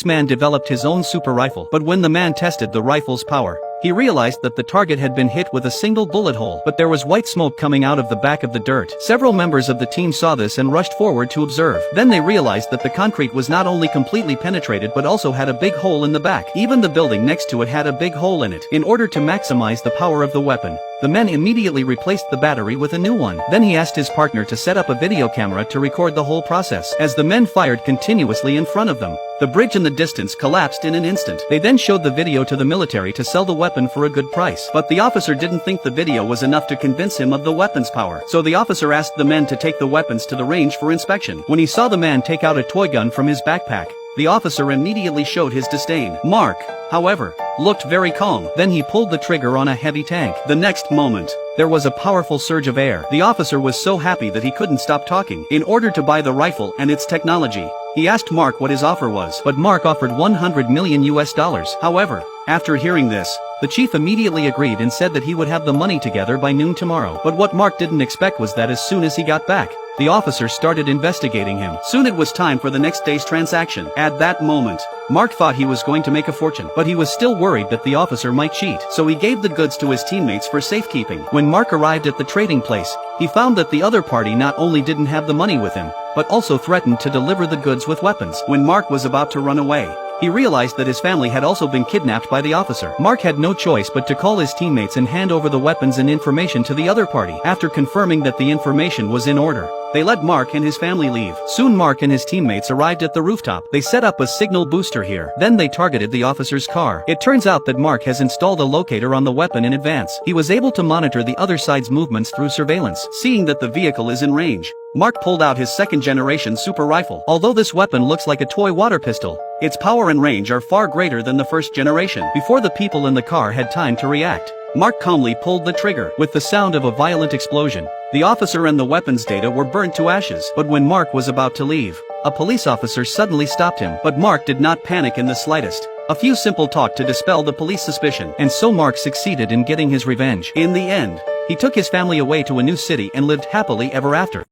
this man developed his own super rifle. But when the man tested the rifle's power, he realized that the target had been hit with a single bullet hole, but there was white smoke coming out of the back of the dirt. Several members of the team saw this and rushed forward to observe. Then they realized that the concrete was not only completely penetrated but also had a big hole in the back. Even the building next to it had a big hole in it. In order to maximize the power of the weapon, the men immediately replaced the battery with a new one. Then he asked his partner to set up a video camera to record the whole process. As the men fired continuously in front of them, the bridge in the distance collapsed in an instant. They then showed the video to the military to sell the weapon for a good price. But the officer didn't think the video was enough to convince him of the weapon's power. So the officer asked the men to take the weapons to the range for inspection. When he saw the man take out a toy gun from his backpack, the officer immediately showed his disdain. Mark, however, looked very calm. Then he pulled the trigger on a heavy tank. The next moment, there was a powerful surge of air. The officer was so happy that he couldn't stop talking. In order to buy the rifle and its technology, he asked Mark what his offer was, but Mark offered $100 million. However, after hearing this, the chief immediately agreed and said that he would have the money together by noon tomorrow. But what Mark didn't expect was that as soon as he got back, the officer started investigating him. Soon it was time for the next day's transaction. At that moment, Mark thought he was going to make a fortune, but he was still worried that the officer might cheat, so he gave the goods to his teammates for safekeeping. When Mark arrived at the trading place, he found that the other party not only didn't have the money with him, but also threatened to deliver the goods with weapons. When Mark was about to run away, he realized that his family had also been kidnapped by the officer. Mark had no choice but to call his teammates and hand over the weapons and information to the other party. After confirming that the information was in order, they let Mark and his family leave. Soon Mark and his teammates arrived at the rooftop. They set up a signal booster here. Then they targeted the officer's car. It turns out that Mark has installed a locator on the weapon in advance. He was able to monitor the other side's movements through surveillance. Seeing that the vehicle is in range, Mark pulled out his second-generation super rifle. Although this weapon looks like a toy water pistol, its power and range are far greater than the first generation. Before the people in the car had time to react, Mark calmly pulled the trigger. With the sound of a violent explosion, the officer and the weapons data were burnt to ashes. But when Mark was about to leave, a police officer suddenly stopped him. But Mark did not panic in the slightest. A few simple talk to dispel the police suspicion. And so Mark succeeded in getting his revenge. In the end, he took his family away to a new city and lived happily ever after.